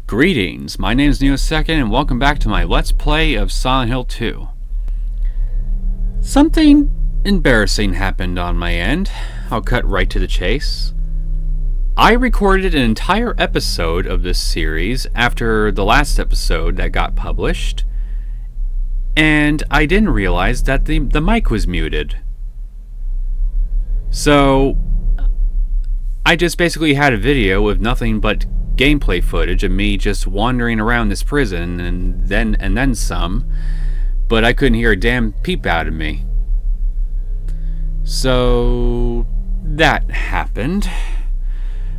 Greetings, my name is Neosekken and welcome back to my Let's Play of Silent Hill 2. Something embarrassing happened on my end. I'll cut right to the chase. I recorded an entire episode of this series after the last episode that got published, and I didn't realize that the mic was muted. So I just basically had a video with nothing but gameplay footage of me just wandering around this prison and then some, but I couldn't hear a damn peep out of me. So that happened.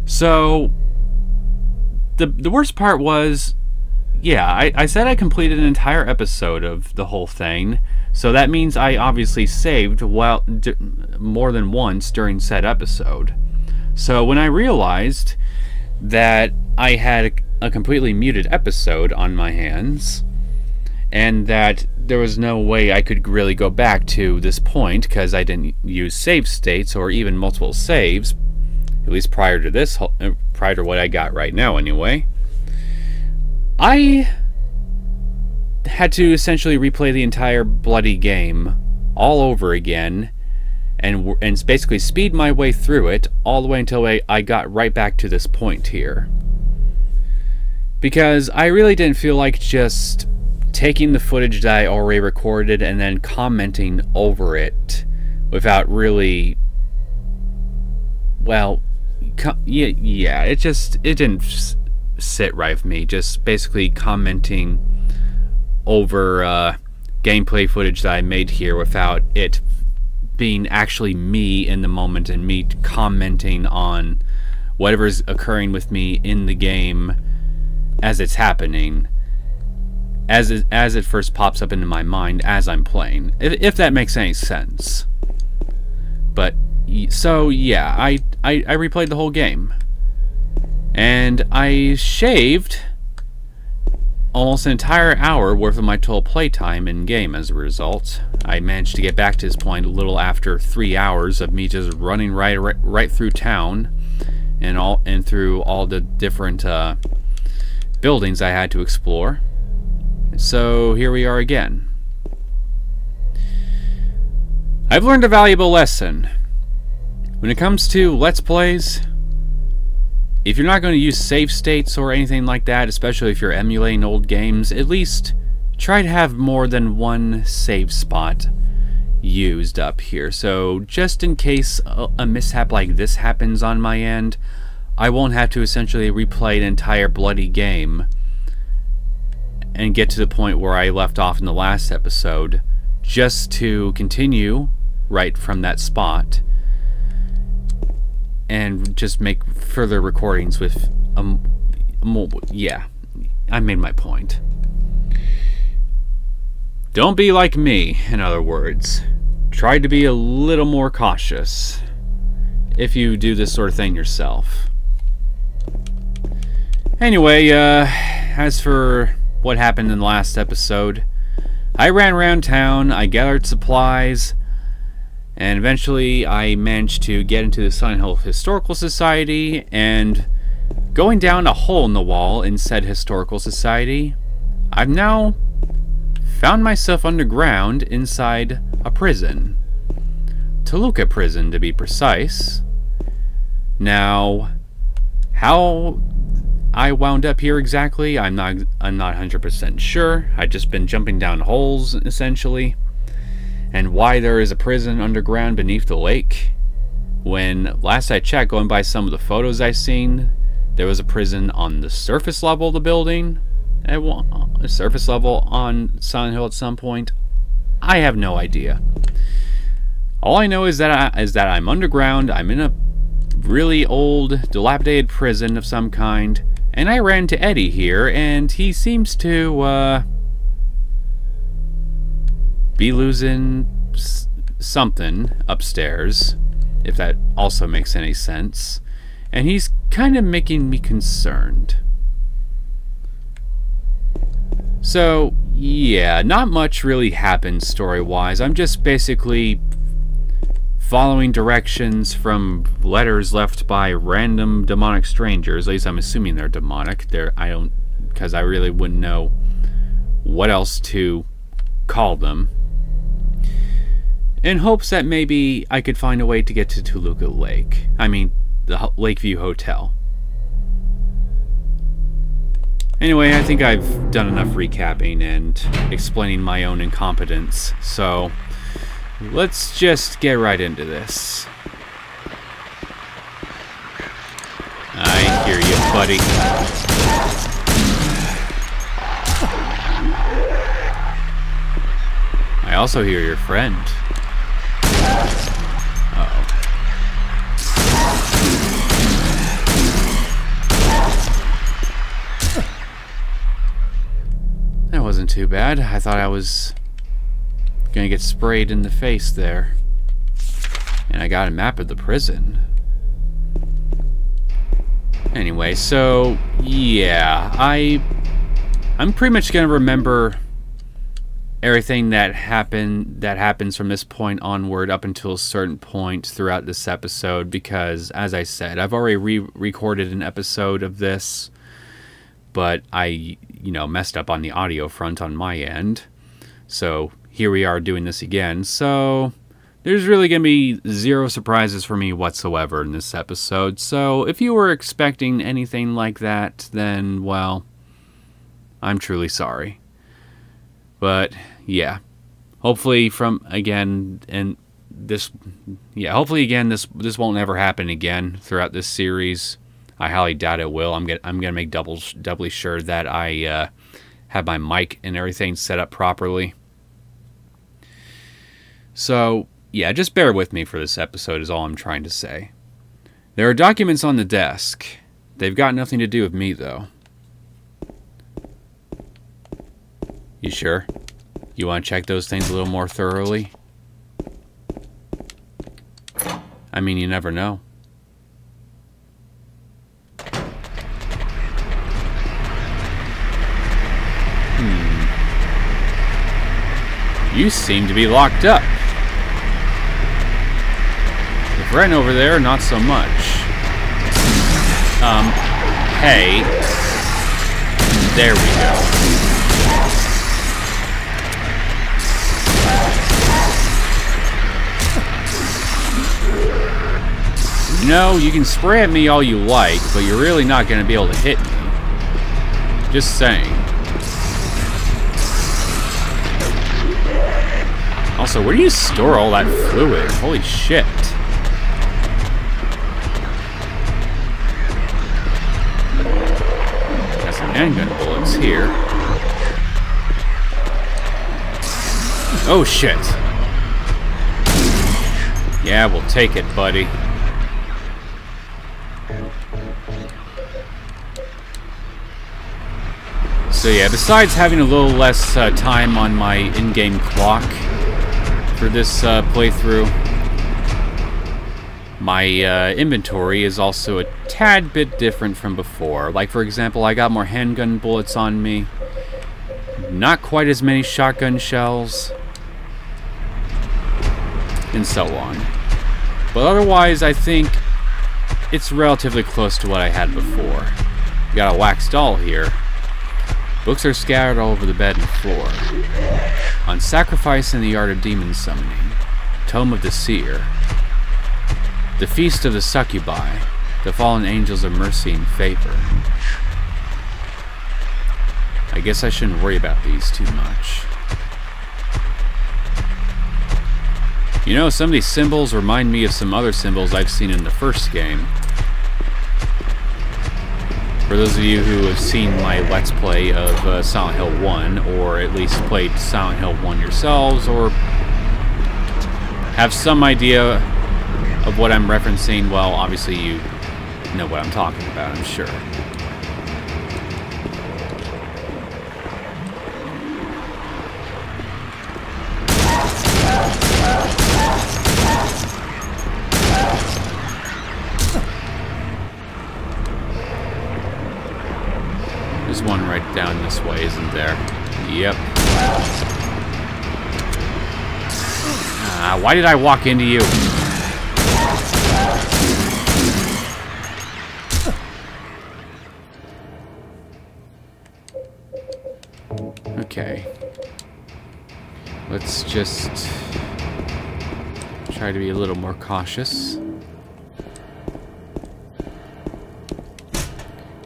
So the worst part was, yeah, I said I completed an entire episode of the whole thing, so that means I obviously saved more than once during said episode. So when I realized that I had a completely muted episode on my hands, and that there was no way I could really go back to this point because I didn't use save states or even multiple saves, at least prior to what I got right now anyway, I had to essentially replay the entire bloody game all over again and basically speed my way through it all the way until I got right back to this point here. Because I really didn't feel like just taking the footage that I already recorded and then commenting over it without really, well, yeah, it didn't sit right with me, just basically commenting over gameplay footage that I made here without it being actually me in the moment and me commenting on whatever's occurring with me in the game as it's happening, as it first pops up into my mind as I'm playing, if that makes any sense. But so yeah, I replayed the whole game, and I shaved almost an entire hour worth of my total playtime in game as a result. I managed to get back to this point a little after 3 hours of me just running right through town and through all the different buildings I had to explore. So here we are again. I've learned a valuable lesson. When it comes to Let's Plays, if you're not going to use save states or anything like that, especially if you're emulating old games, at least try to have more than one save spot used up here. So just in case a mishap like this happens on my end, I won't have to essentially replay an entire bloody game and get to the point where I left off in the last episode just to continue right from that spot and just make further recordings with yeah, I made my point. Don't be like me, in other words. Try to be a little more cautious if you do this sort of thing yourself. Anyway, as for what happened in the last episode, I ran around town, I gathered supplies, and eventually I managed to get into the Silent Hill Historical Society, and going down a hole in the wall in said Historical Society, I've now found myself underground inside a prison. Toluca Prison, to be precise. Now, how I wound up here exactly, I'm not 100% sure. I've just been jumping down holes, essentially. And why there is a prison underground beneath the lake, when last I checked, going by some of the photos I've seen, there was a prison on the surface level of the building, a surface level on Silent Hill at some point. I have no idea. All I know is that I'm underground, I'm in a really old, dilapidated prison of some kind, and I ran into Eddie here, and he seems to be losing something upstairs, if that also makes any sense, and he's kind of making me concerned. So yeah, not much really happened story-wise. I'm just basically following directions from letters left by random demonic strangers. At least I'm assuming they're demonic. I because I really wouldn't know what else to call them, in hopes that maybe I could find a way to get to Toluca Lake. I mean, the Lakeview Hotel. Anyway, I think I've done enough recapping and explaining my own incompetence, so let's just get right into this. I hear you, buddy. I also hear your friend. Uh-oh. That wasn't too bad. I thought I was gonna get sprayed in the face there. And I got a map of the prison. Anyway, so yeah, I'm pretty much gonna remember everything that happens from this point onward up until a certain point throughout this episode, because as I said, I've already re-recorded an episode of this, but I messed up on the audio front on my end. So here we are doing this again. So there's really going to be zero surprises for me whatsoever in this episode. So if you were expecting anything like that, then, well, I'm truly sorry. But yeah, hopefully hopefully again this won't ever happen again throughout this series. I highly doubt it will. I'm gonna make doubly sure that I have my mic and everything set up properly. So yeah, just bear with me for this episode is all I'm trying to say. There are documents on the desk. They've got nothing to do with me, though. You sure? You want to check those things a little more thoroughly? I mean, you never know. You seem to be locked up. The friend over there, not so much. Hey. There we go. No, you can spray at me all you like, but you're really not going to be able to hit me. Just saying. Also, where do you store all that fluid? Holy shit. Got some handgun bullets here. Oh shit. Yeah, we'll take it, buddy. So yeah, besides having a little less time on my in-game clock for this playthrough, my inventory is also a tad bit different from before. Like, for example, I got more handgun bullets on me, not quite as many shotgun shells, and so on. But otherwise, I think it's relatively close to what I had before. Got a wax doll here. Books are scattered all over the bed and floor. On Sacrifice and the Art of Demon Summoning, Tome of the Seer, The Feast of the Succubi, The Fallen Angels of Mercy and Favor. I guess I shouldn't worry about these too much. You know, some of these symbols remind me of some other symbols I've seen in the first game. For those of you who have seen my Let's Play of Silent Hill 1, or at least played Silent Hill 1 yourselves, or have some idea of what I'm referencing, well, obviously you know what I'm talking about, I'm sure. There's one right down this way, isn't there? Yep. Why did I walk into you? Okay. Let's just try to be a little more cautious.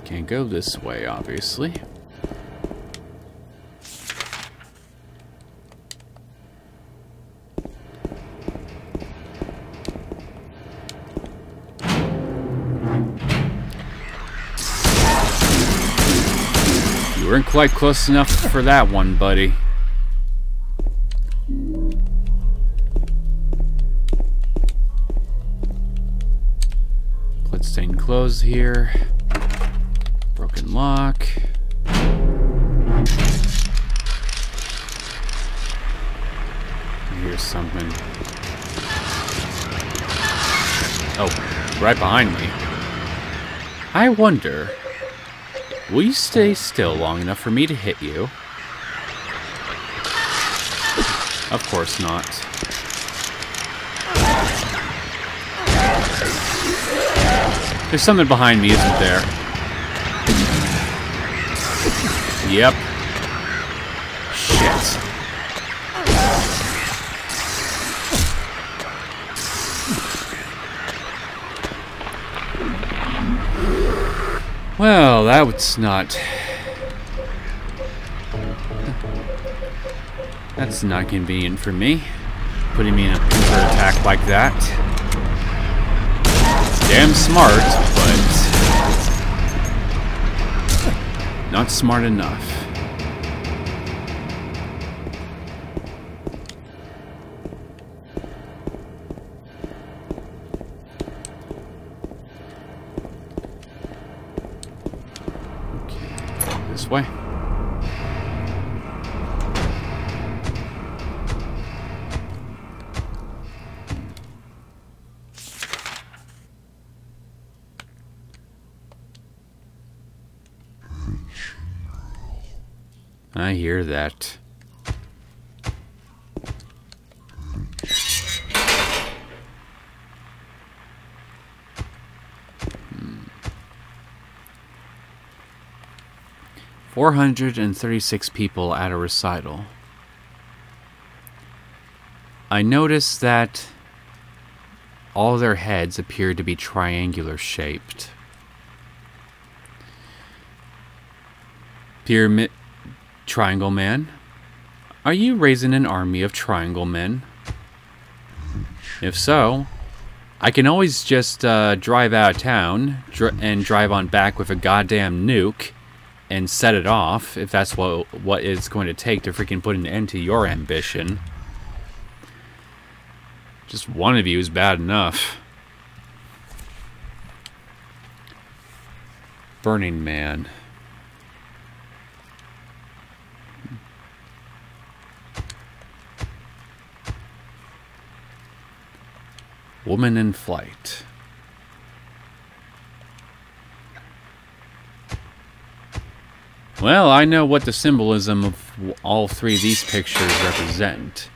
Can't go this way, obviously. You weren't quite close enough for that one, buddy. Bloodstained clothes here. Broken lock. Here's something. Oh, right behind me. I wonder, will you stay still long enough for me to hit you? Of course not. There's something behind me, isn't there? Yep. Shit. Well, that was not... That's not convenient for me. Putting me in a counter attack like that. Damn smart, but... not smart enough. Okay, this way. I hear that. 436 people at a recital. I noticed that all their heads appeared to be triangular shaped. Pyramid Triangle Man, are you raising an army of triangle men? If so, I can always just drive out of town and drive on back with a goddamn nuke and set it off, if that's what it's going to take to freaking put an end to your ambition. Just one of you is bad enough. Burning Man. Woman in Flight. Well, I know what the symbolism of all three of these pictures represent,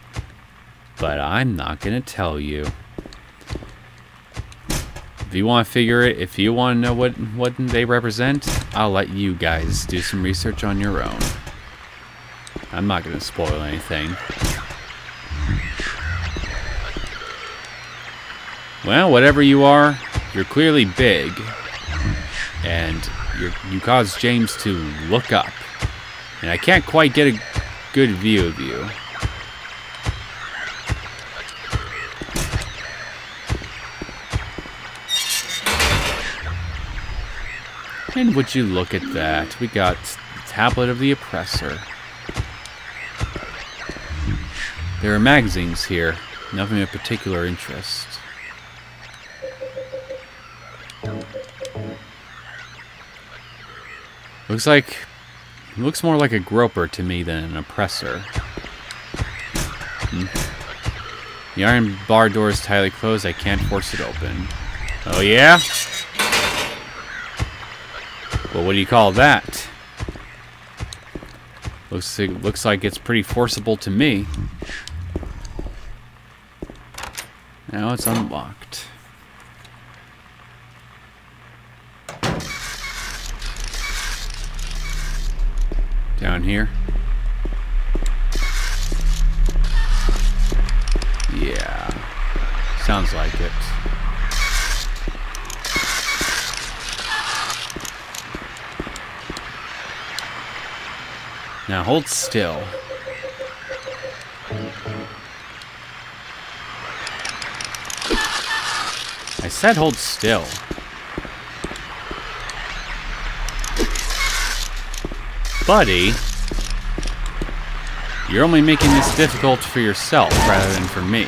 but I'm not going to tell you. If you want to figure it, if you want to know what they represent, I'll let you guys do some research on your own. I'm not going to spoil anything. Well, whatever you are, you're clearly big, and you caused James to look up, and I can't quite get a good view of you. And would you look at that, we got the Tablet of the Oppressor. There are magazines here, nothing of particular interest. Looks more like a groper to me than an oppressor. The iron bar door is tightly closed. I can't force it open. Oh yeah? Well, what do you call that? Looks like it's pretty forcible to me. Now it's unlocked. Down here. Sounds like it. Now hold still. I said hold still. Buddy, you're only making this difficult for yourself rather than for me.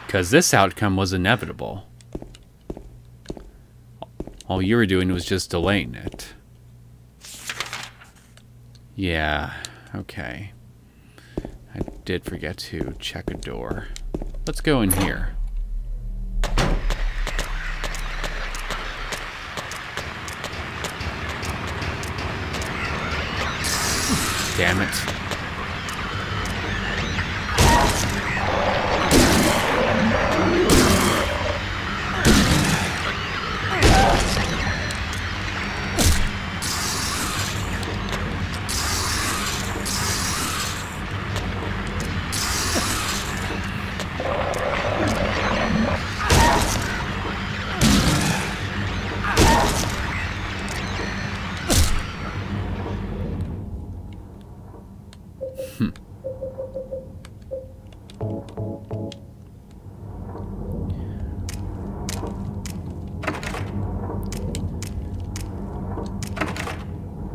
Because this outcome was inevitable. All you were doing was just delaying it. Yeah, okay. I did forget to check a door. Let's go in here. Damn it.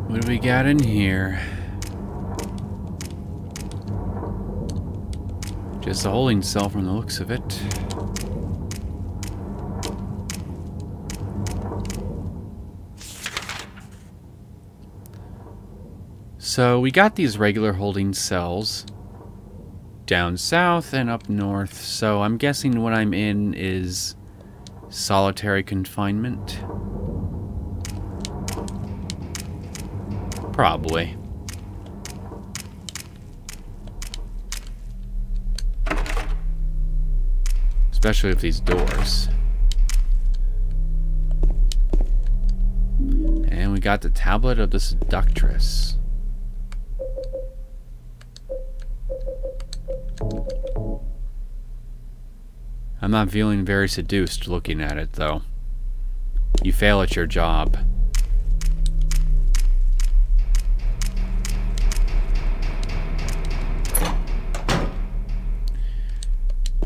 What do we got in here? Just a holding cell from the looks of it. So we got these regular holding cells down south and up north, so I'm guessing what I'm in is solitary confinement. Probably. Especially with these doors. And we got the tablet of the seductress. I'm not feeling very seduced looking at it, though. You fail at your job.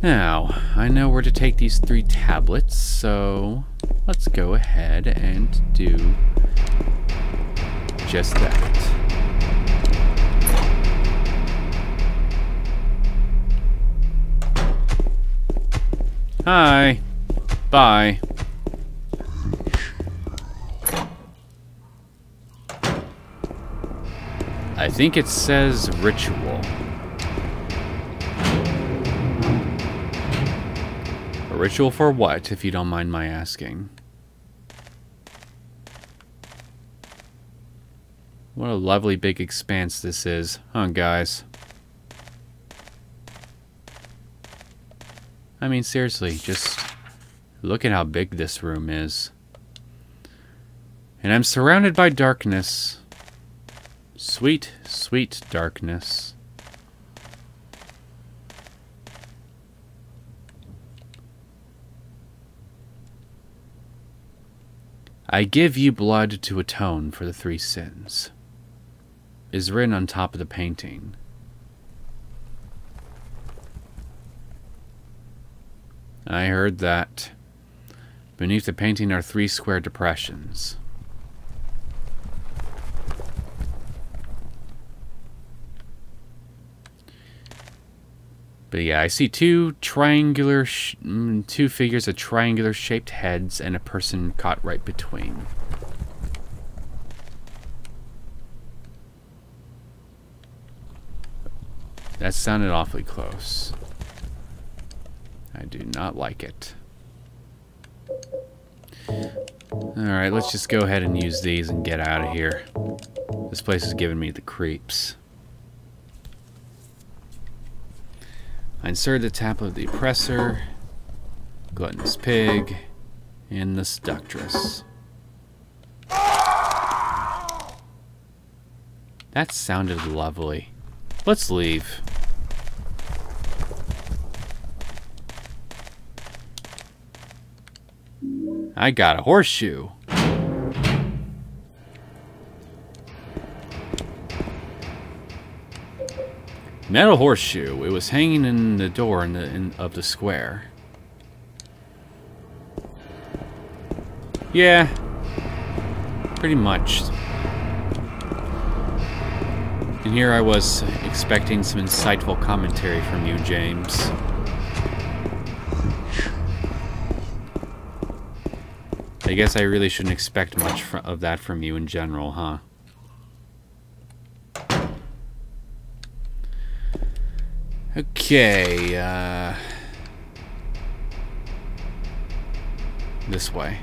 Now, I know where to take these 3 tablets, so let's go ahead and do just that. Hi. Bye. I think it says ritual. A ritual for what, if you don't mind my asking? What a lovely big expanse this is, huh, guys? I mean, seriously, just look at how big this room is. And I'm surrounded by darkness. Sweet, sweet darkness. I give you blood to atone for the 3 sins, is written on top of the painting. I heard that. Beneath the painting are 3 square depressions. But yeah, I see 2 triangular, 2 figures of triangular-shaped heads and a person caught right between. That sounded awfully close. I do not like it. Alright, let's just go ahead and use these and get out of here. This place is giving me the creeps. I insert the tablet of the oppressor, gluttonous pig, and the seductress. That sounded lovely. Let's leave. I got a horseshoe. Metal horseshoe. It was hanging in the door of the square. Yeah, pretty much. And here I was expecting some insightful commentary from you, James. I guess I really shouldn't expect much of that from you in general, huh? Okay, this way.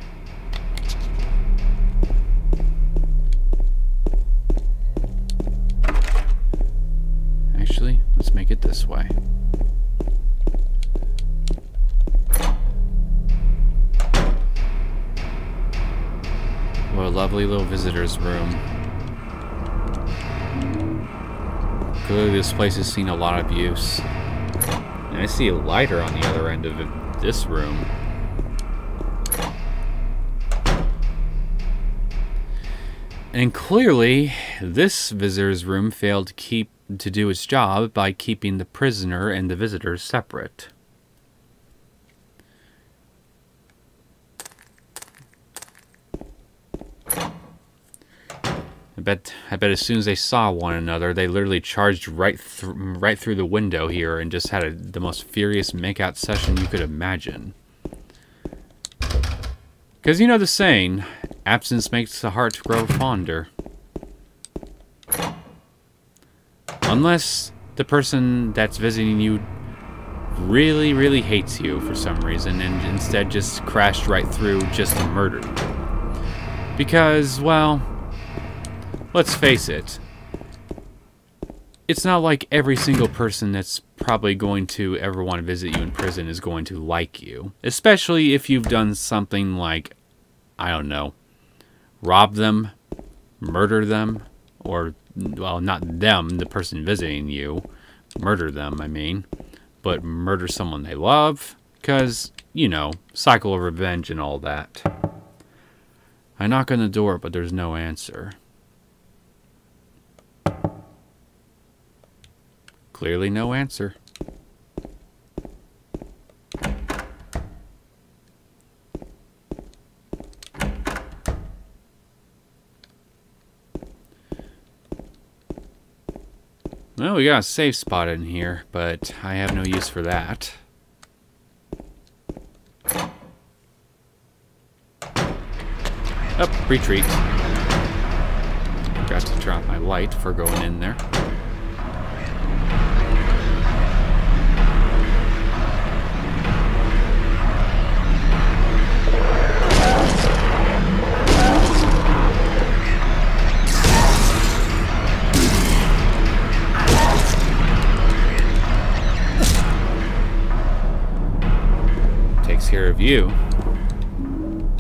Actually, let's make it this way. What a lovely little visitor's room. Clearly this place has seen a lot of use. And I see a lighter on the other end of this room. And clearly, this visitor's room failed to do its job by keeping the prisoner and the visitors separate. I bet as soon as they saw one another, they literally charged right through the window here and just had the most furious makeout session you could imagine. Because you know the saying, absence makes the heart grow fonder. Unless the person that's visiting you really, really hates you for some reason and instead just crashed right through just to murder you. Because, well, let's face it, it's not like every single person that's probably going to ever want to visit you in prison is going to like you. Especially if you've done something like, I don't know, rob them, murder them, or, well, not them, the person visiting you, murder them, I mean, but murder someone they love, because, you know, cycle of revenge and all that. I knock on the door, but there's no answer. Clearly no answer. Well, we got a safe spot in here, but I have no use for that. Oh, retreat. Forgot to drop my light for going in there. Care of you.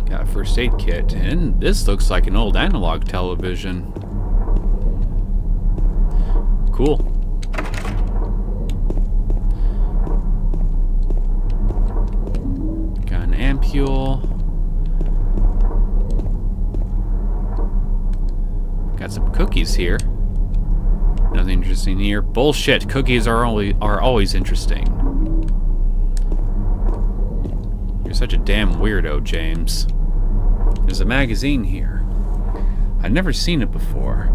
Got a first aid kit, and this looks like an old analog television. Cool. Got an ampule. Got some cookies here. Nothing interesting here. Bullshit. Cookies are always interesting. You're such a damn weirdo, James. There's a magazine here. I've never seen it before.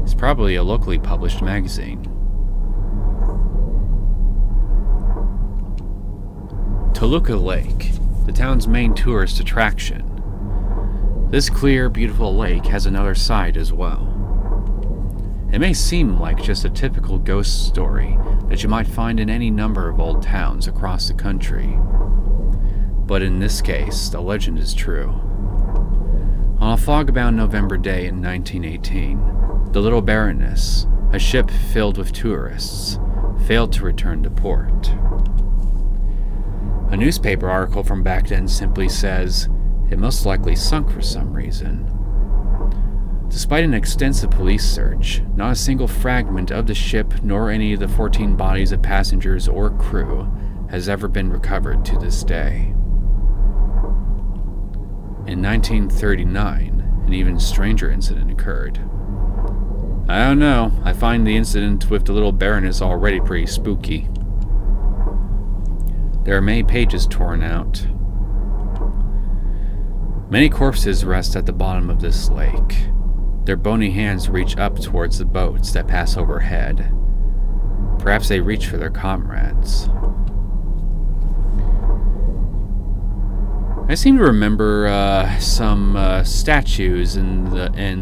It's probably a locally published magazine. Toluca Lake, the town's main tourist attraction. This clear, beautiful lake has another side as well. It may seem like just a typical ghost story that you might find in any number of old towns across the country. But in this case, the legend is true. On a fog-bound November day in 1918, the Little Baroness, a ship filled with tourists, failed to return to port. A newspaper article from back then simply says, it most likely sunk for some reason. Despite an extensive police search, not a single fragment of the ship nor any of the 14 bodies of passengers or crew has ever been recovered to this day. In 1939, an even stranger incident occurred. I don't know, I find the incident with the little Baroness already pretty spooky. There are many pages torn out. Many corpses rest at the bottom of this lake. Their bony hands reach up towards the boats that pass overhead. Perhaps they reach for their comrades. I seem to remember some statues in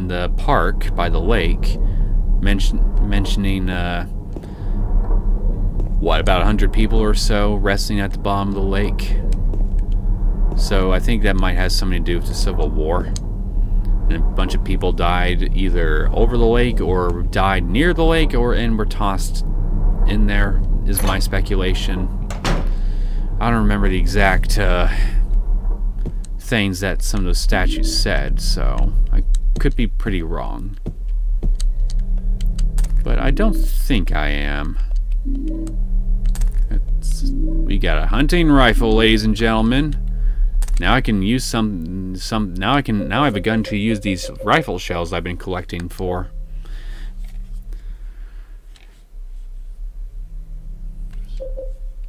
the park by the lake, mentioning what, about 100 people or so resting at the bottom of the lake. So I think that might have something to do with the Civil War. And a bunch of people died either over the lake or died near the lake and were tossed in there, is my speculation. I don't remember the exact things that some of those statues said, so I could be pretty wrong. But I don't think I am. We got a hunting rifle, ladies and gentlemen. Now I can use now I've begun to use these rifle shells I've been collecting for.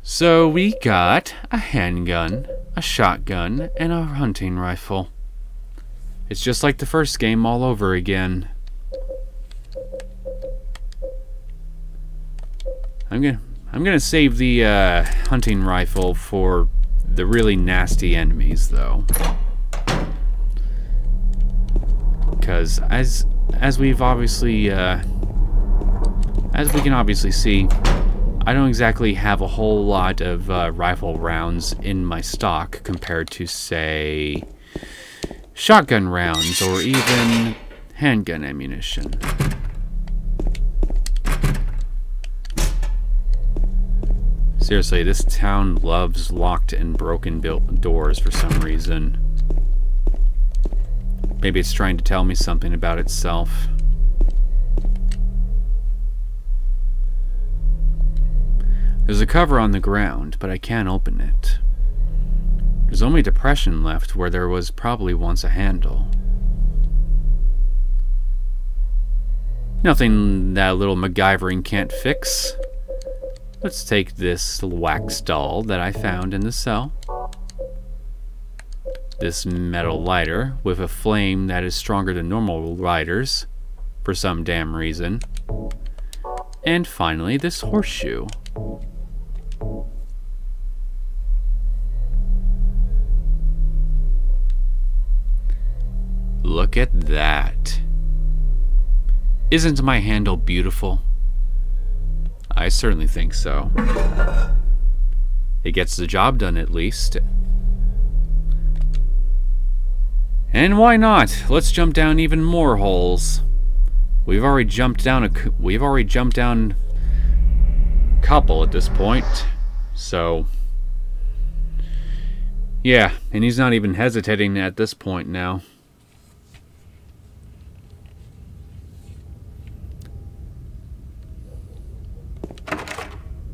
So we got a handgun, a shotgun, and a hunting rifle. It's just like the first game all over again. I'm gonna save the hunting rifle for the really nasty enemies, though, because as we've obviously as we can obviously see, I don't exactly have a whole lot of rifle rounds in my stock compared to, say, shotgun rounds or even handgun ammunition. Seriously, this town loves locked and broken doors for some reason. Maybe it's trying to tell me something about itself. There's a cover on the ground, but I can't open it. There's only a depression left where there was probably once a handle. Nothing that a little MacGyvering can't fix. Let's take this wax doll that I found in the cell. This metal lighter with a flame that is stronger than normal lighters for some damn reason. And finally, this horseshoe. Look at that. Isn't my handle beautiful? I certainly think so. It gets the job done, at least. And why not? Let's jump down even more holes. We've already jumped down a couple at this point. So yeah, and he's not even hesitating at this point now.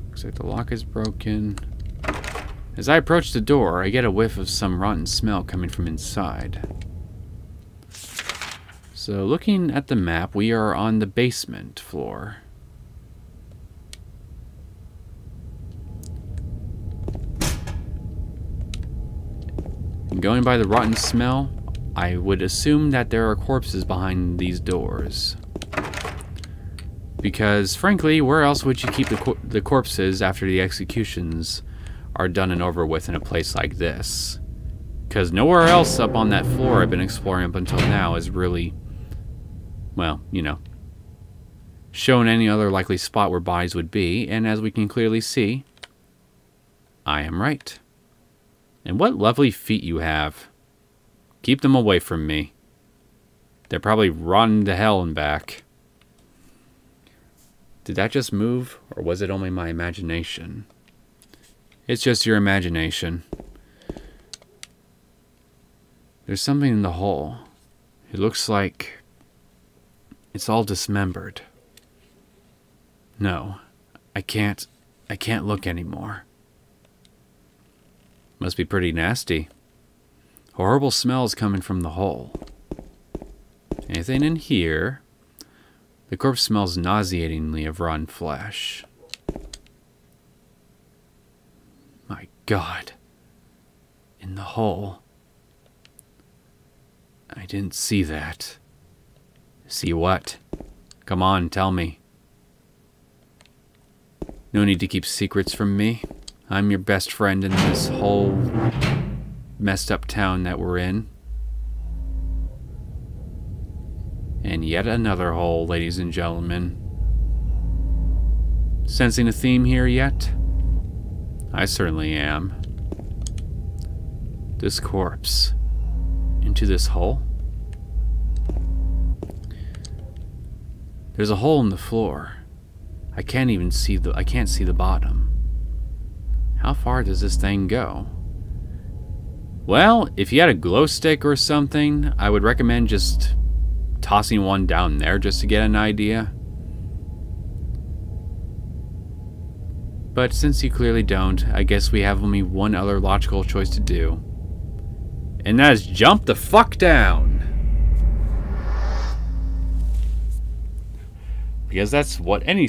Looks like the lock is broken. As I approach the door, I get a whiff of some rotten smell coming from inside. So, looking at the map, we are on the basement floor. And going by the rotten smell, I would assume that there are corpses behind these doors. Because, frankly, where else would you keep the corpses after the executions are done and over with in a place like this? Because nowhere else up on that floor I've been exploring up until now is really, well, you know, shown any other likely spot where bodies would be, and as we can clearly see, I am right. And what lovely feet you have. Keep them away from me. They're probably rotten to hell and back. Did that just move, or was it only my imagination? It's just your imagination. There's something in the hole. It looks like it's all dismembered. No, I can't look anymore. Must be pretty nasty. Horrible smells coming from the hole. Anything in here? The corpse smells nauseatingly of rotten flesh. My God. In the hole. I didn't see that. See what? Come on, tell me. No need to keep secrets from me. I'm your best friend in this whole messed up town that we're in. And yet another hole, ladies and gentlemen. Sensing a theme here yet? I certainly am. This corpse. Into this hole? There's a hole in the floor. I can't see the bottom. How far does this thing go? Well, if you had a glow stick or something, I would recommend just tossing one down there just to get an idea. But since you clearly don't, I guess we have only one other logical choice to do. And that is jump the fuck down. Because that's what any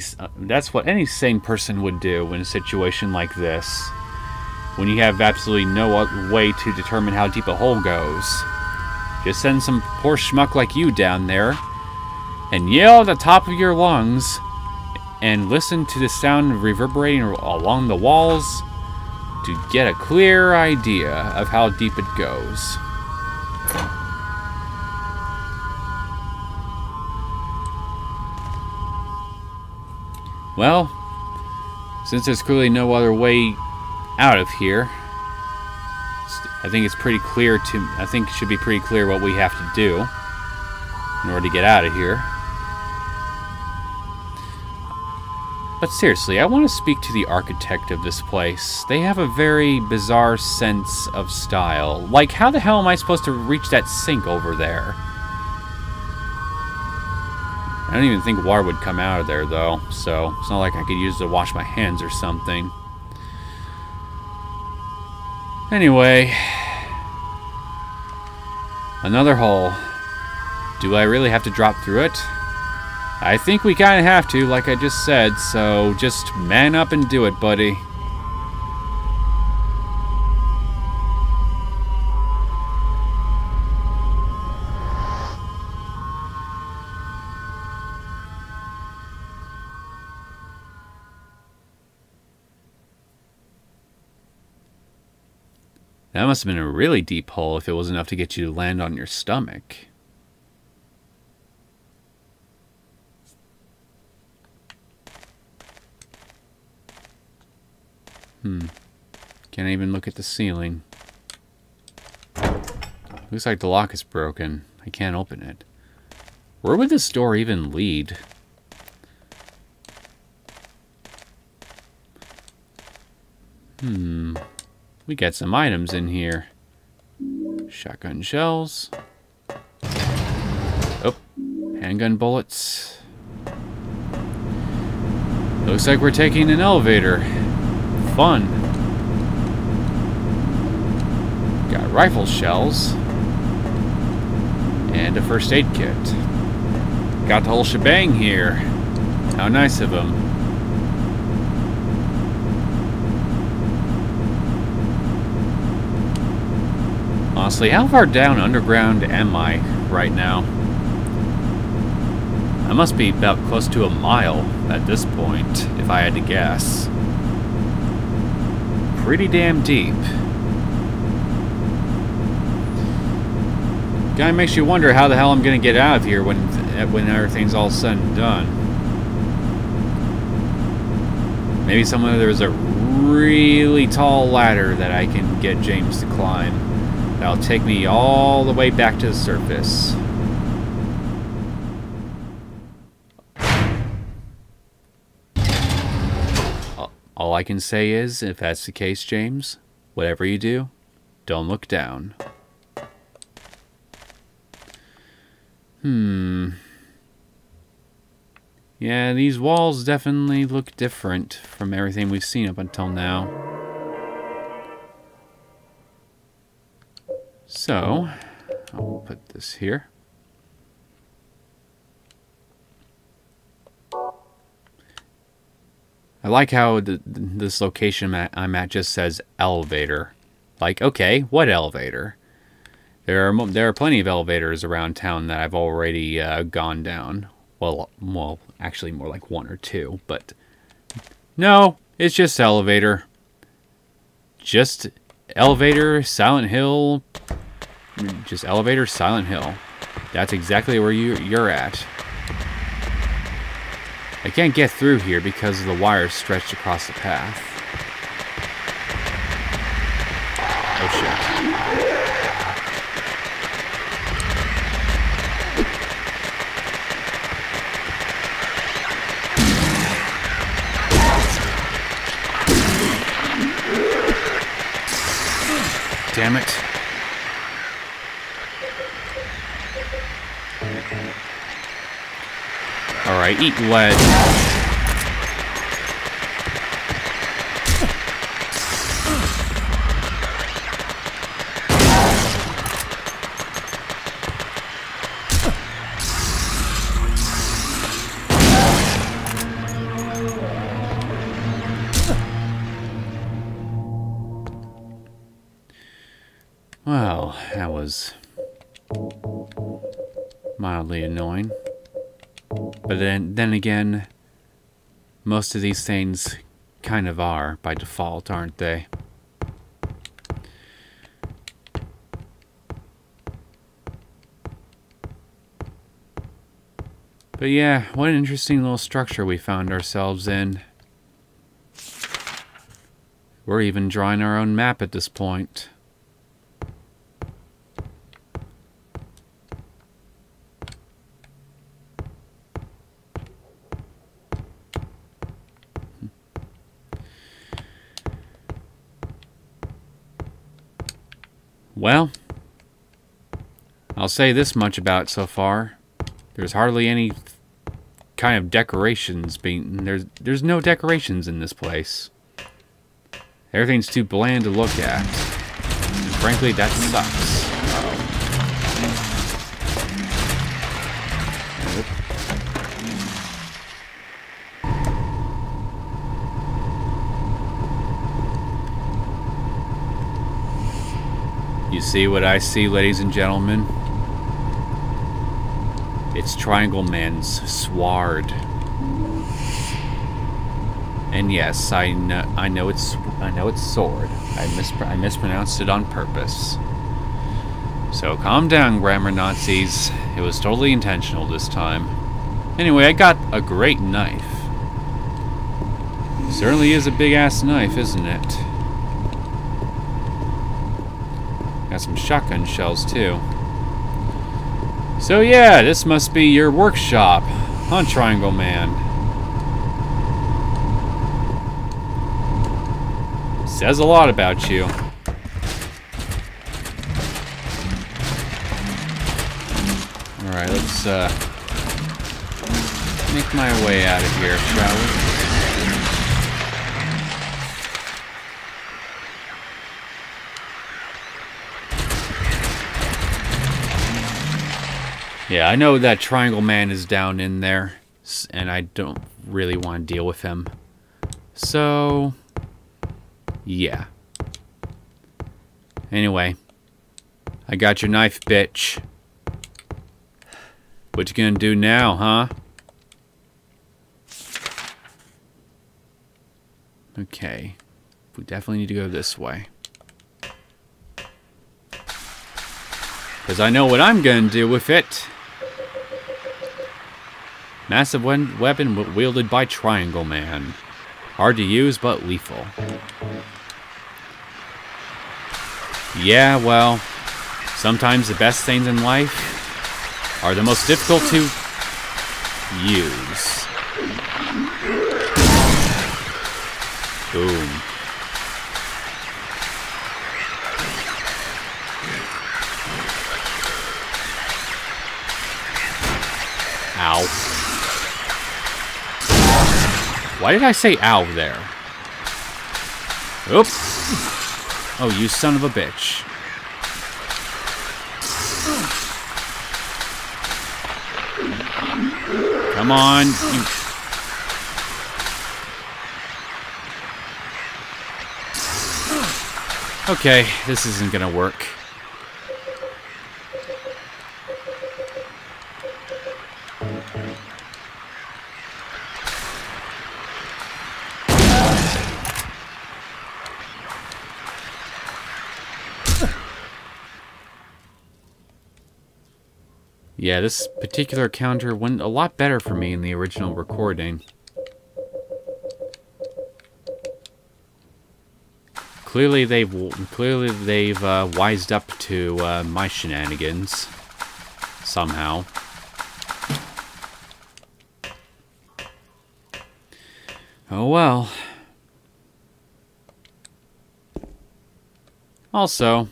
sane person would do in a situation like this. When you have absolutely no way to determine how deep a hole goes. Just send some poor schmuck like you down there and yell at the top of your lungs and listen to the sound reverberating along the walls to get a clear idea of how deep it goes. Well, since there's clearly no other way out of here, I think it should be pretty clear what we have to do in order to get out of here. But seriously, I want to speak to the architect of this place. They have a very bizarre sense of style. Like, how the hell am I supposed to reach that sink over there? I don't even think water would come out of there, though, so it's not like I could use it to wash my hands or something. Anyway, another hole. Do I really have to drop through it? I think we kind of have to, like I just said, so just man up and do it, buddy. That must have been a really deep hole if it was enough to get you to land on your stomach. Can't even look at the ceiling. Looks like the lock is broken. I can't open it. Where would this door even lead? We got some items in here. Shotgun shells. Oh, handgun bullets. Looks like we're taking an elevator. Fun. Got rifle shells. And a first aid kit. Got the whole shebang here. How nice of them. Honestly, how far down underground am I right now? I must be about close to a mile at this point, if I had to guess. Pretty damn deep. Kinda makes you wonder how the hell I'm gonna get out of here when everything's all said and done. Maybe there's a really tall ladder that I can get James to climb. That'll take me all the way back to the surface. All I can say is, if that's the case, James, whatever you do, don't look down. Yeah, these walls definitely look different from everything we've seen up until now. So, I'll put this here. I like how this location I'm at just says elevator. Like, okay, what elevator? There are plenty of elevators around town that I've already gone down. Well, actually more like 1 or 2, but no, it's just elevator. Just elevator, Silent Hill. Just elevator, Silent Hill. That's exactly where you're at. I can't get through here because of the wires stretched across the path. Oh shit. Damn it. Alright, eat lead. Well, that was mildly annoying. But then again, most of these things kind of are by default, aren't they? But yeah, what an interesting little structure we found ourselves in. We're even drawing our own map at this point. Well, I'll say this much about it so far. There's hardly any kind of decorations being... There's no decorations in this place. Everything's too bland to look at. And frankly, that sucks. You see what I see, ladies and gentlemen? It's Triangle Man's sword. And yes, I know it's sword. I mispronounced it on purpose. So calm down, grammar Nazis. It was totally intentional this time. Anyway, I got a great knife. Certainly is a big-ass knife, isn't it? Got some shotgun shells, too. So yeah, this must be your workshop, huh, Triangle Man? Says a lot about you. Alright, let's make my way out of here, shall we? Yeah, I know that Triangle Man is down in there, and I don't really want to deal with him. So, yeah. Anyway, I got your knife, bitch. What you gonna do now, huh? Okay. We definitely need to go this way. Because I know what I'm gonna do with it. Massive weapon wielded by Triangle Man. Hard to use, but lethal. Yeah, well, sometimes the best things in life are the most difficult to use. Boom. Ow. Why did I say ow there? Oops. Oh, you son of a bitch. Come on. Okay, this isn't gonna work. Yeah, this particular counter went a lot better for me in the original recording. Clearly they've wised up to my shenanigans somehow. Oh well. Also,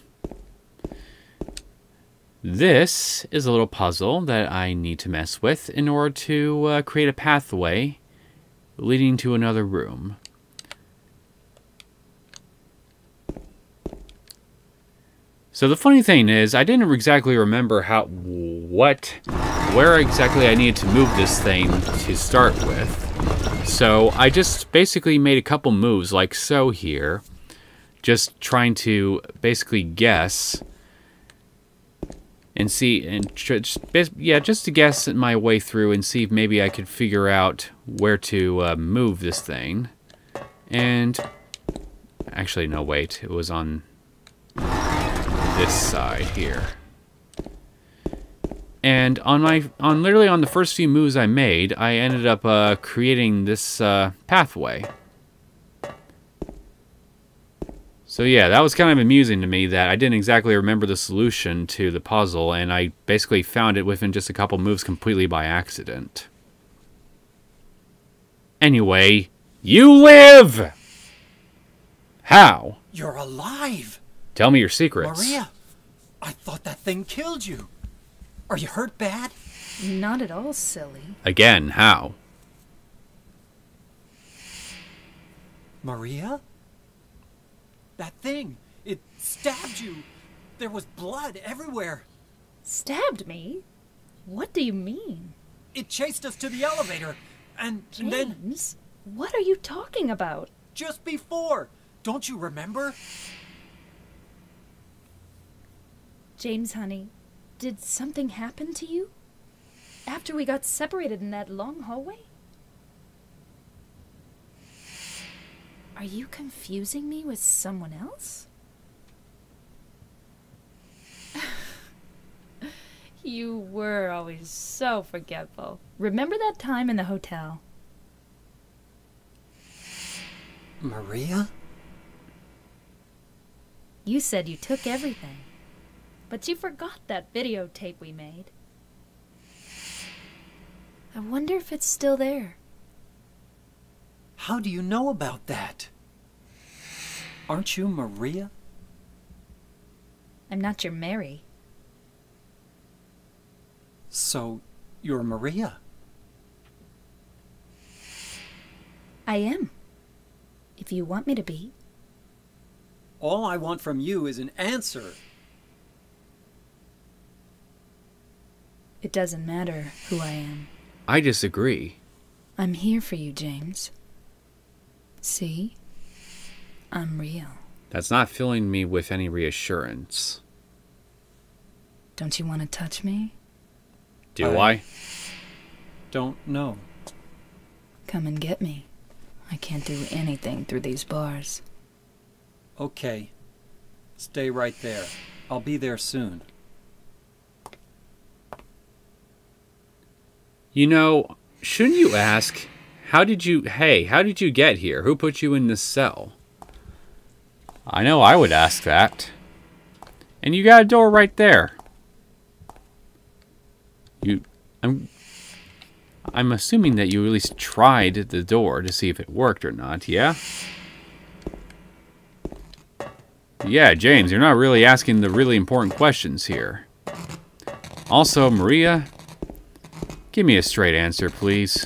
this is a little puzzle that I need to mess with in order to create a pathway leading to another room. So the funny thing is, I didn't exactly remember where exactly I needed to move this thing to start with. So I just basically made a couple moves like so here, just trying to basically guess and see, and just to guess my way through and see if maybe I could figure out where to move this thing. And actually, no, wait, it was on this side here. And literally on the first few moves I made, I ended up creating this pathway. So yeah, that was kind of amusing to me that I didn't exactly remember the solution to the puzzle, and I basically found it within just a couple moves completely by accident. Anyway, you live! How? You're alive! Tell me your secrets. Maria, I thought that thing killed you. Are you hurt bad? Not at all, silly. Again, how? Maria? That thing, it stabbed you. There was blood everywhere. Stabbed me? What do you mean? It chased us to the elevator, and then... James, what are you talking about? Just before. Don't you remember? James, honey, did something happen to you? After we got separated in that long hallway? Are you confusing me with someone else? You were always so forgetful. Remember that time in the hotel? Maria? You said you took everything, but you forgot that videotape we made. I wonder if it's still there. How do you know about that? Aren't you Maria? I'm not your Mary. So, you're Maria? I am. If you want me to be. All I want from you is an answer. It doesn't matter who I am. I disagree. I'm here for you, James. See? I'm real. That's not filling me with any reassurance. Don't you want to touch me? Do I? Don't know. Come and get me. I can't do anything through these bars. Okay. Stay right there. I'll be there soon. You know, shouldn't you ask, how did you get here? Who put you in this cell? I know I would ask that. And you got a door right there. I'm assuming that you at least tried the door to see if it worked or not, yeah? Yeah, James, you're not really asking the really important questions here. Also, Maria, give me a straight answer, please.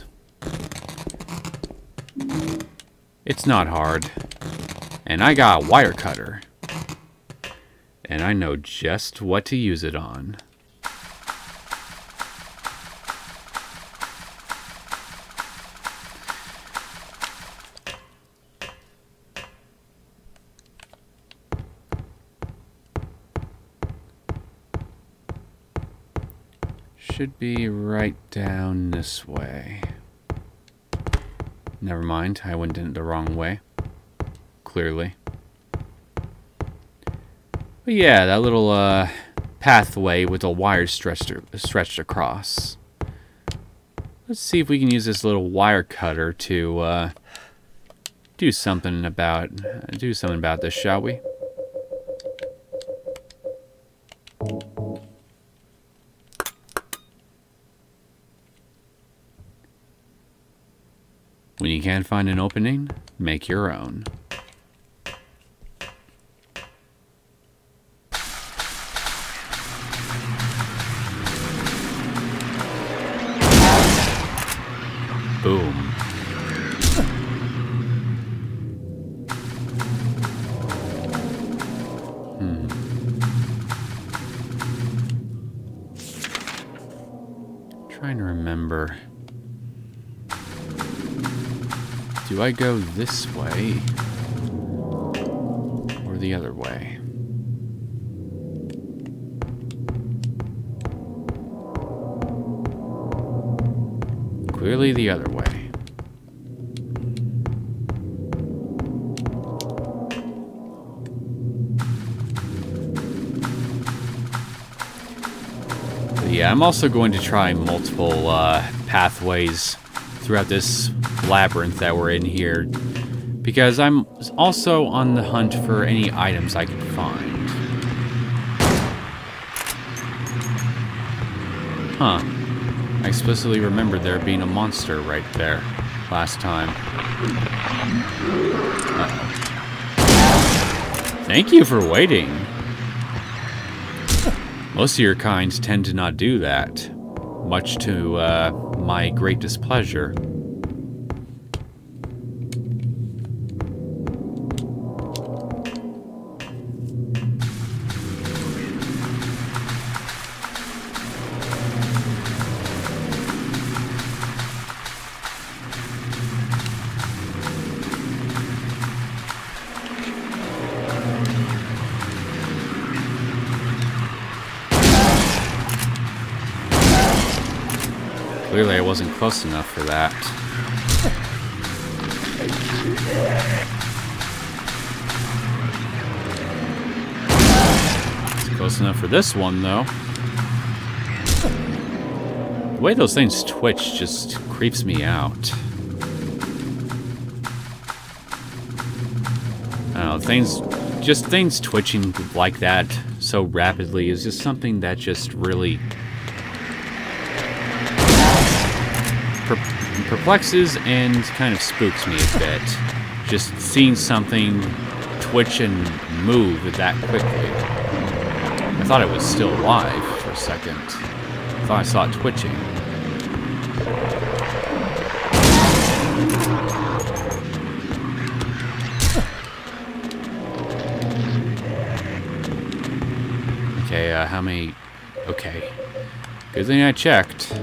It's not hard. And I got a wire cutter. And I know just what to use it on. Should be right down this way. Never mind, I went in the wrong way. Clearly. But yeah, that little pathway with a wire stretched across. Let's see if we can use this little wire cutter to do something about this, shall we? When you can't find an opening, make your own. Boom. Trying to remember. Do I go this way or the other way? Clearly the other way. But yeah, I'm also going to try multiple pathways throughout this labyrinth that we're in here, because I'm also on the hunt for any items I can find. Huh. I explicitly remembered there being a monster right there last time. Uh-oh. Thank you for waiting. Most of your kind tend to not do that, much to my great displeasure. Clearly I wasn't close enough for that. It's close enough for this one, though. The way those things twitch just creeps me out. I don't know, things twitching like that so rapidly is just something that just really perplexes and kind of spooks me a bit. Just seeing something twitch and move that quickly. I thought it was still alive for a second. I thought I saw it twitching. Okay, how many... Okay. Good thing I checked.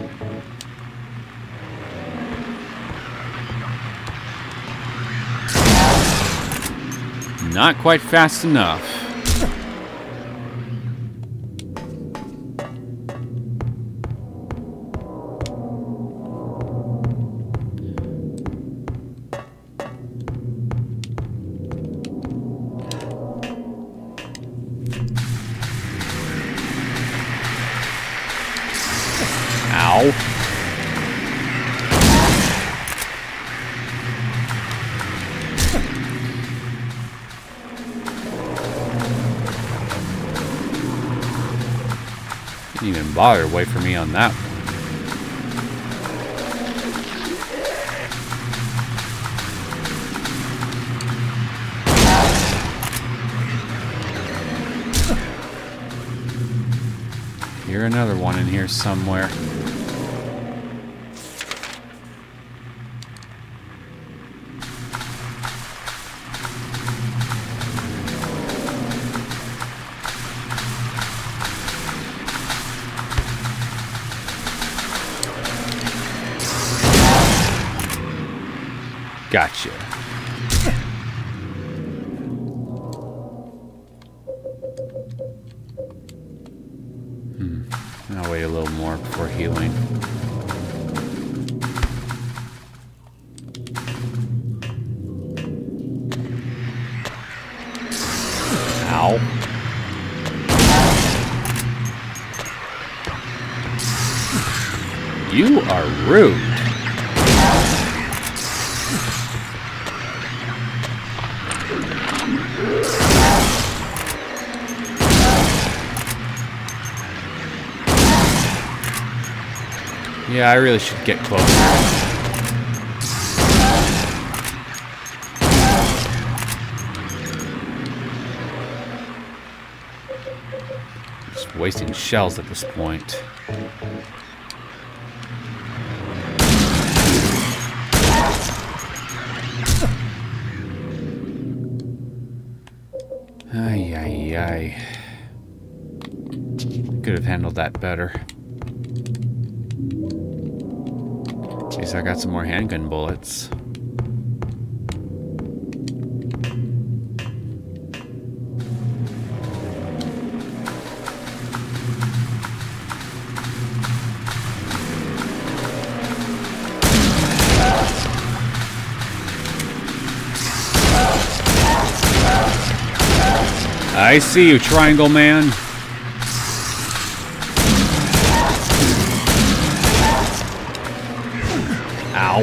Not quite fast enough. Ow. Didn't even bother to wait for me on that one. Hear another one in here somewhere. Gotcha. I'll wait a little more before healing. Ow. You are rude. Yeah, I really should get closer. Just wasting shells at this point. Ay, ay, ay. Could have handled that better. At least I got some more handgun bullets. I see you, Triangle Man. Ow.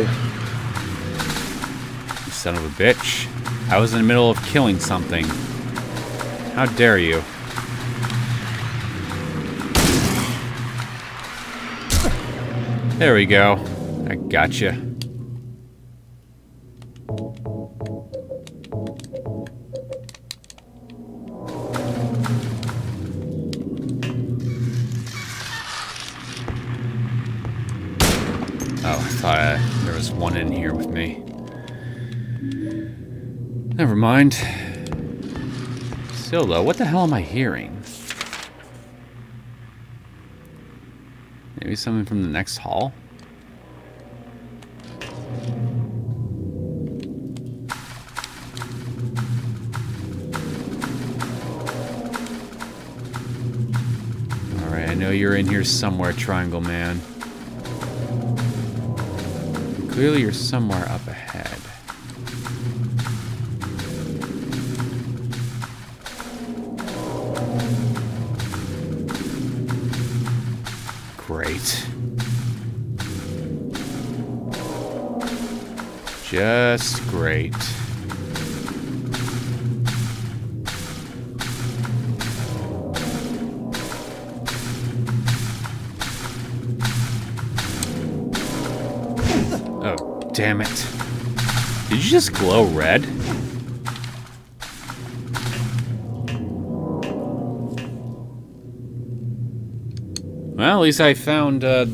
You son of a bitch. I was in the middle of killing something. How dare you? There we go. I gotcha. Oh, I thought there was one in here with me. Never mind. Still though, what the hell am I hearing? Maybe something from the next hall? Alright, I know you're in here somewhere, Triangle Man. Clearly you're somewhere up ahead. Great. Just great. Oh, damn it. Did you just glow red? Well, at least I found the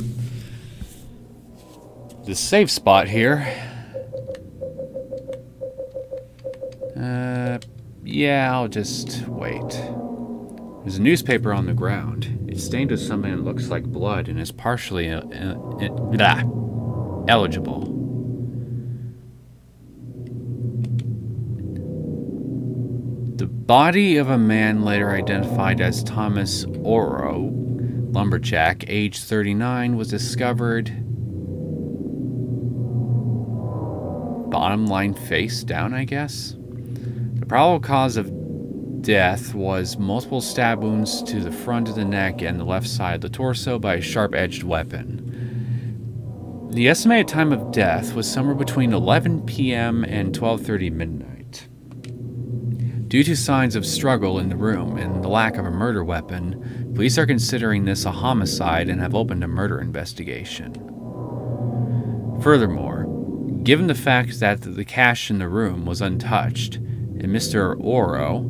safe spot here. Yeah, I'll just wait. There's a newspaper on the ground. It's stained with something that looks like blood and is partially eligible. The body of a man later identified as Thomas Oro, lumberjack, age 39, was discovered bottom line face down, I guess. The probable cause of death was multiple stab wounds to the front of the neck and the left side of the torso by a sharp-edged weapon. The estimated time of death was somewhere between 11 p.m. and 12:30 midnight. Due to signs of struggle in the room and the lack of a murder weapon, police are considering this a homicide and have opened a murder investigation. Furthermore, given the fact that the cash in the room was untouched, and Mr. Oro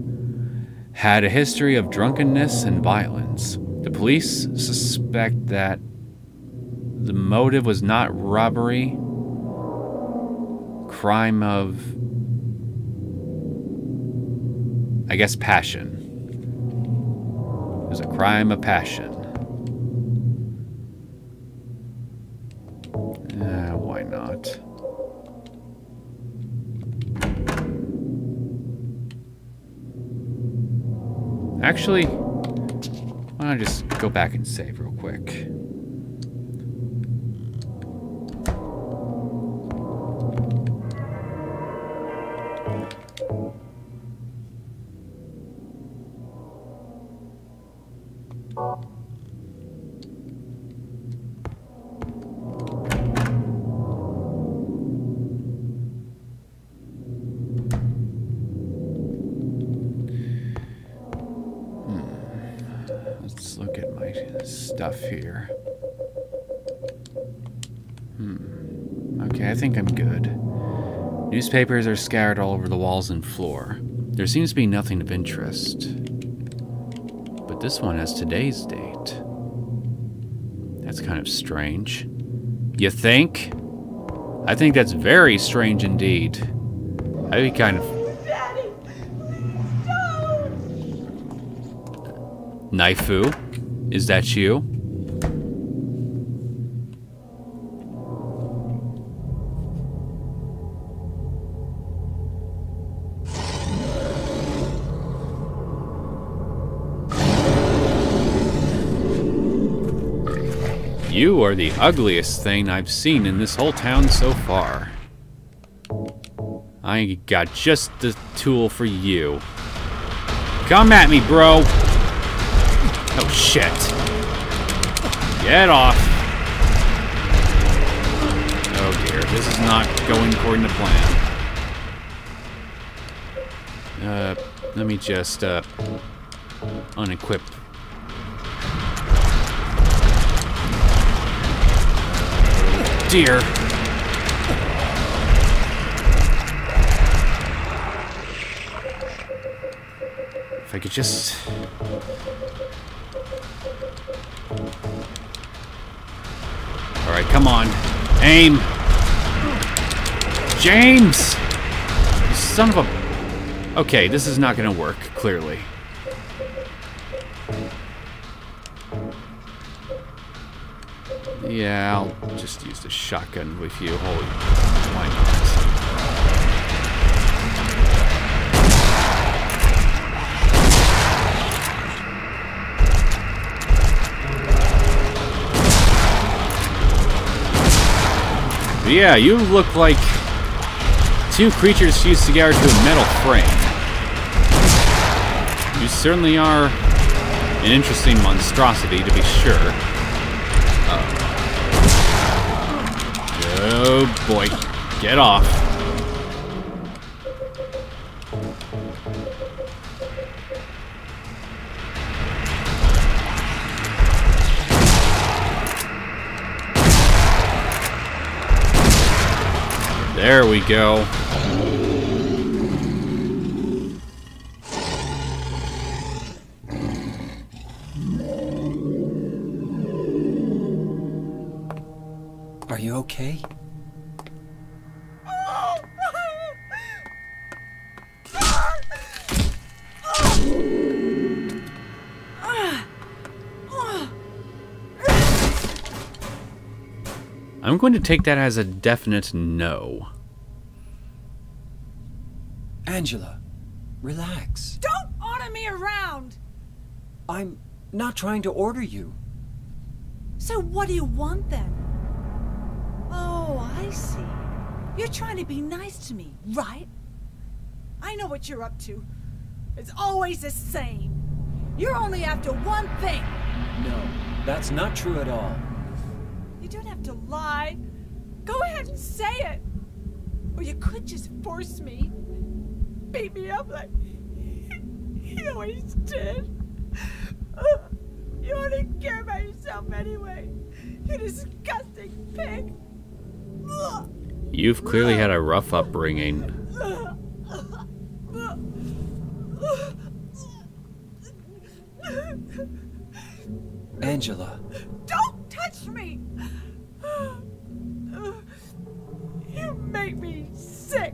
had a history of drunkenness and violence, the police suspect that the motive was not robbery, crime of, I guess, passion. It was a crime of passion. Why not? Actually, Why don't I just go back and save real quick? Let's look at my stuff here. Okay, I think I'm good. Newspapers are scattered all over the walls and floor. There seems to be nothing of interest. But this one has today's date. That's kind of strange. You think? I think that's very strange indeed. I'd be kind of... Daddy! Don't! Naifu? Is that you? You are the ugliest thing I've seen in this whole town so far. I got just the tool for you. Come at me, bro! Oh, shit. Get off. Oh, dear. This is not going according to plan. Let me just, unequip. Dear. If I could just... Alright, come on. Aim! James! You son of a... Okay, this is not gonna work, clearly. Yeah, I'll just use the shotgun with you. Holy... Why not? Yeah, you look like two creatures fused together to a metal frame. You certainly are an interesting monstrosity, to be sure. Oh boy, get off. There we go. Are you okay? I'm going to take that as a definite no. Angela, relax. Don't order me around! I'm not trying to order you. So what do you want then? Oh, I see. You're trying to be nice to me, right? I know what you're up to. It's always the same. You're only after one thing. No, that's not true at all. You don't have to lie. Go ahead and say it. Or you could just force me. Beat me up like he always did. You only care about yourself anyway. You disgusting pig. You've clearly had a rough upbringing. Angela. Don't touch me! You make me sick.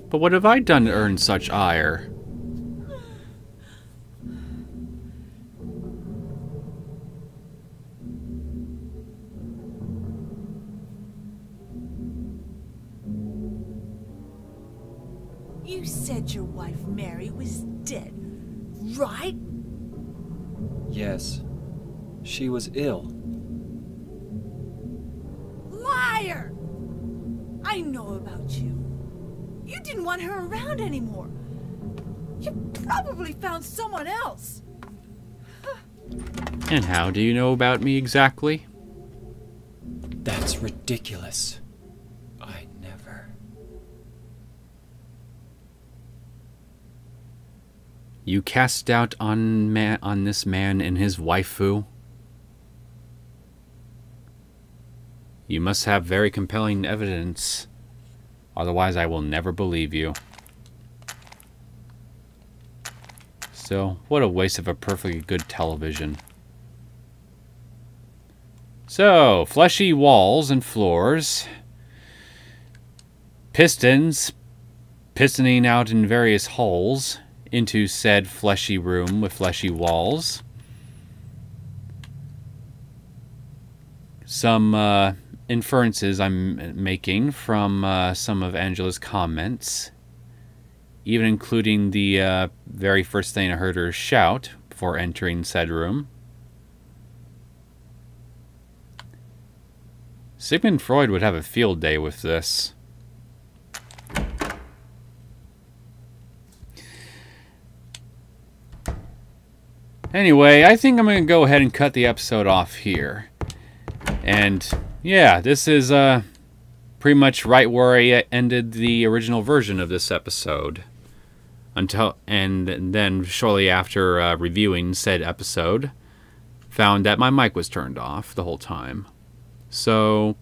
But what have I done to earn such ire? You said your wife Mary was dead, right? Yes. She was ill. Liar! I know about you. You didn't want her around anymore. You probably found someone else. And how do you know about me exactly? That's ridiculous. I never... You cast doubt on this man and his waifu? You must have very compelling evidence. Otherwise, I will never believe you. So, what a waste of a perfectly good television. So, fleshy walls and floors. Pistons pistoning out in various holes into said fleshy room with fleshy walls. Some inferences I'm making from some of Angela's comments, even including the very first thing I heard her shout before entering said room. Sigmund Freud would have a field day with this. Anyway, I think I'm going to go ahead and cut the episode off here. And yeah, this is pretty much right where I ended the original version of this episode. And then shortly after reviewing said episode, found that my mic was turned off the whole time. So,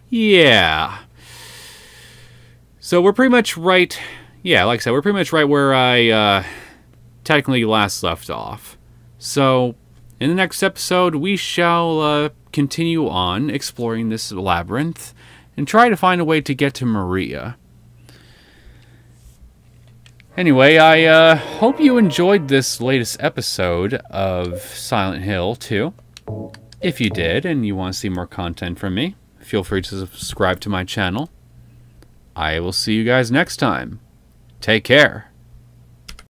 yeah. So we're pretty much right, yeah, like I said, we're pretty much right where I technically last left off. So, in the next episode, we shall continue on exploring this labyrinth and try to find a way to get to Maria. Anyway, I hope you enjoyed this latest episode of Silent Hill 2. If you did and you want to see more content from me, feel free to subscribe to my channel. I will see you guys next time. Take care.